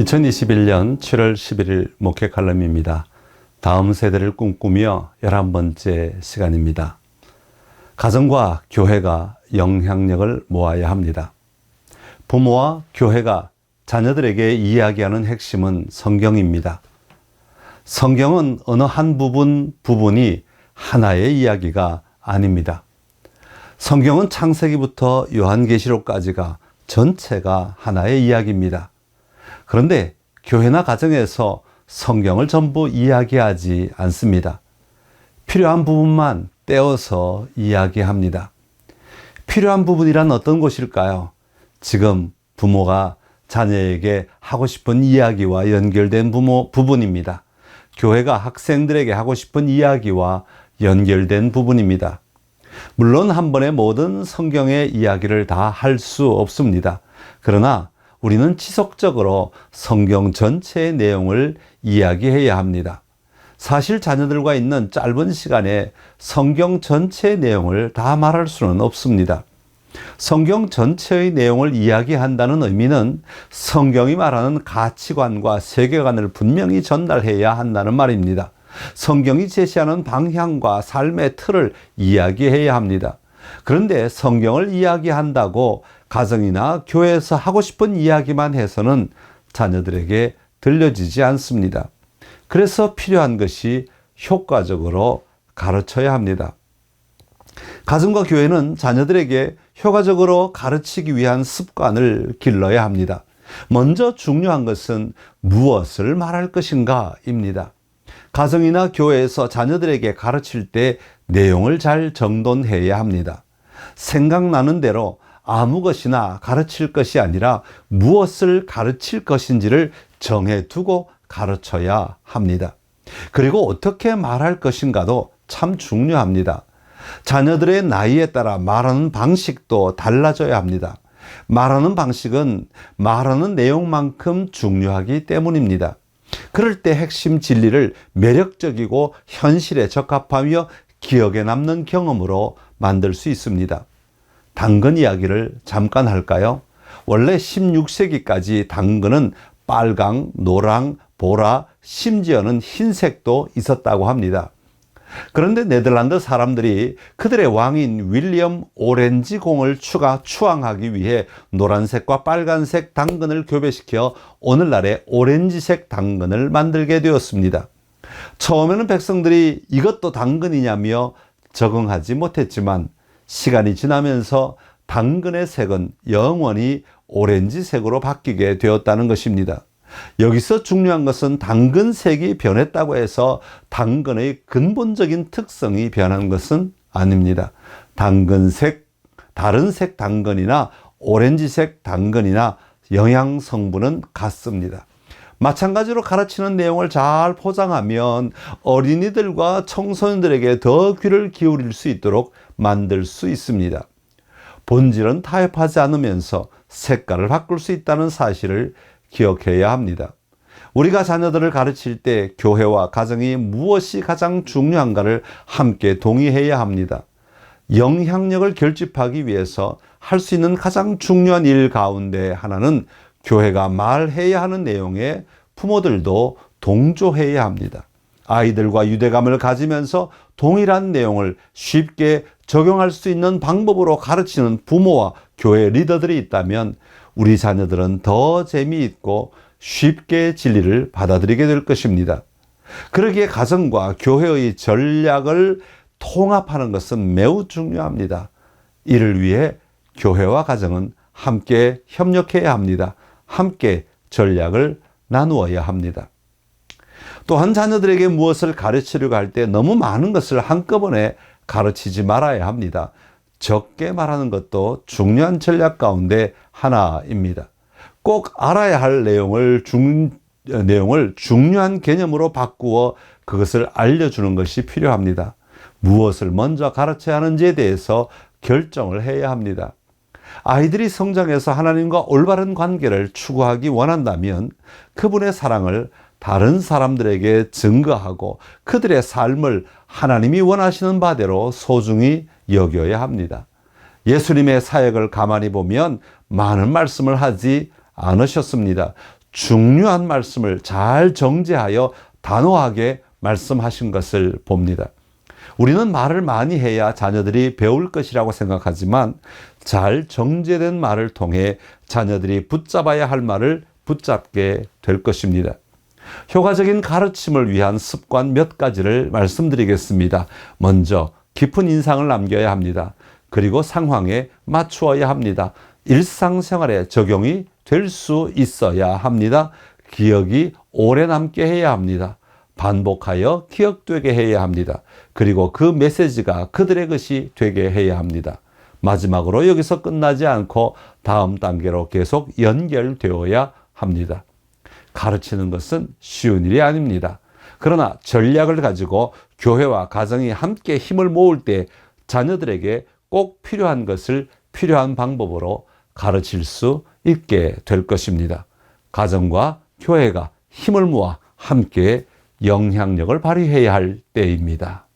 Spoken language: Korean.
2021년 7월 11일 목회 칼럼입니다. 다음 세대를 꿈꾸며 11번째 시간입니다. 가정과 교회가 영향력을 모아야 합니다. 부모와 교회가 자녀들에게 이야기하는 핵심은 성경입니다. 성경은 어느 한 부분이 하나의 이야기가 아닙니다. 성경은 창세기부터 요한계시록까지가 전체가 하나의 이야기입니다. 그런데 교회나 가정에서 성경을 전부 이야기하지 않습니다. 필요한 부분만 떼어서 이야기합니다. 필요한 부분이란 어떤 것일까요? 지금 부모가 자녀에게 하고 싶은 이야기와 연결된 부분입니다. 교회가 학생들에게 하고 싶은 이야기와 연결된 부분입니다. 물론 한 번에 모든 성경의 이야기를 다 할 수 없습니다. 그러나 우리는 지속적으로 성경 전체의 내용을 이야기해야 합니다. 사실 자녀들과 있는 짧은 시간에 성경 전체의 내용을 다 말할 수는 없습니다. 성경 전체의 내용을 이야기한다는 의미는 성경이 말하는 가치관과 세계관을 분명히 전달해야 한다는 말입니다. 성경이 제시하는 방향과 삶의 틀을 이야기해야 합니다. 그런데 성경을 이야기한다고 가정이나 교회에서 하고 싶은 이야기만 해서는 자녀들에게 들려지지 않습니다. 그래서 필요한 것이 효과적으로 가르쳐야 합니다. 가정과 교회는 자녀들에게 효과적으로 가르치기 위한 습관을 길러야 합니다. 먼저 중요한 것은 무엇을 말할 것인가입니다. 가정이나 교회에서 자녀들에게 가르칠 때 내용을 잘 정돈해야 합니다. 생각나는 대로 아무 것이나 가르칠 것이 아니라 무엇을 가르칠 것인지를 정해두고 가르쳐야 합니다. 그리고 어떻게 말할 것인가도 참 중요합니다. 자녀들의 나이에 따라 말하는 방식도 달라져야 합니다. 말하는 방식은 말하는 내용만큼 중요하기 때문입니다. 그럴 때 핵심 진리를 매력적이고 현실에 적합하며 기억에 남는 경험으로 만들 수 있습니다. 당근 이야기를 잠깐 할까요? 원래 16세기까지 당근은 빨강, 노랑, 보라, 심지어는 흰색도 있었다고 합니다. 그런데 네덜란드 사람들이 그들의 왕인 윌리엄 오렌지 공을 추앙하기 위해 노란색과 빨간색 당근을 교배시켜 오늘날의 오렌지색 당근을 만들게 되었습니다. 처음에는 백성들이 이것도 당근이냐며 적응하지 못했지만 시간이 지나면서 당근의 색은 영원히 오렌지색으로 바뀌게 되었다는 것입니다. 여기서 중요한 것은 당근색이 변했다고 해서 당근의 근본적인 특성이 변한 것은 아닙니다. 당근색, 다른 색 당근이나 오렌지색 당근이나 영양 성분은 같습니다. 마찬가지로 가르치는 내용을 잘 포장하면 어린이들과 청소년들에게 더 귀를 기울일 수 있도록 만들 수 있습니다. 본질은 타협하지 않으면서 색깔을 바꿀 수 있다는 사실을 기억해야 합니다. 우리가 자녀들을 가르칠 때 교회와 가정이 무엇이 가장 중요한가를 함께 동의해야 합니다. 영향력을 결집하기 위해서 할 수 있는 가장 중요한 일 가운데 하나는 교회가 말해야 하는 내용에 부모들도 동조해야 합니다. 아이들과 유대감을 가지면서 동일한 내용을 쉽게 적용할 수 있는 방법으로 가르치는 부모와 교회 리더들이 있다면 우리 자녀들은 더 재미있고 쉽게 진리를 받아들이게 될 것입니다. 그러기에 가정과 교회의 전략을 통합하는 것은 매우 중요합니다. 이를 위해 교회와 가정은 함께 협력해야 합니다. 함께 전략을 나누어야 합니다. 또한 자녀들에게 무엇을 가르치려고 할 때 너무 많은 것을 한꺼번에 가르치지 말아야 합니다. 적게 말하는 것도 중요한 전략 가운데 하나입니다. 꼭 알아야 할 내용을 중요한 개념으로 바꾸어 그것을 알려주는 것이 필요합니다. 무엇을 먼저 가르쳐야 하는지에 대해서 결정을 해야 합니다. 아이들이 성장해서 하나님과 올바른 관계를 추구하기 원한다면 그분의 사랑을 다른 사람들에게 증거하고 그들의 삶을 하나님이 원하시는 바대로 소중히 여겨야 합니다. 예수님의 사역을 가만히 보면 많은 말씀을 하지 않으셨습니다. 중요한 말씀을 잘 정제하여 단호하게 말씀하신 것을 봅니다. 우리는 말을 많이 해야 자녀들이 배울 것이라고 생각하지만 잘 정제된 말을 통해 자녀들이 붙잡아야 할 말을 붙잡게 될 것입니다. 효과적인 가르침을 위한 습관 몇 가지를 말씀드리겠습니다. 먼저 깊은 인상을 남겨야 합니다. 그리고 상황에 맞추어야 합니다. 일상생활에 적용이 될 수 있어야 합니다. 기억이 오래 남게 해야 합니다. 반복하여 기억되게 해야 합니다. 그리고 그 메시지가 그들의 것이 되게 해야 합니다. 마지막으로 여기서 끝나지 않고 다음 단계로 계속 연결되어야 합니다. 가르치는 것은 쉬운 일이 아닙니다. 그러나 전략을 가지고 교회와 가정이 함께 힘을 모을 때 자녀들에게 꼭 필요한 것을 필요한 방법으로 가르칠 수 있게 될 것입니다. 가정과 교회가 힘을 모아 함께 영향력을 발휘해야 할 때입니다.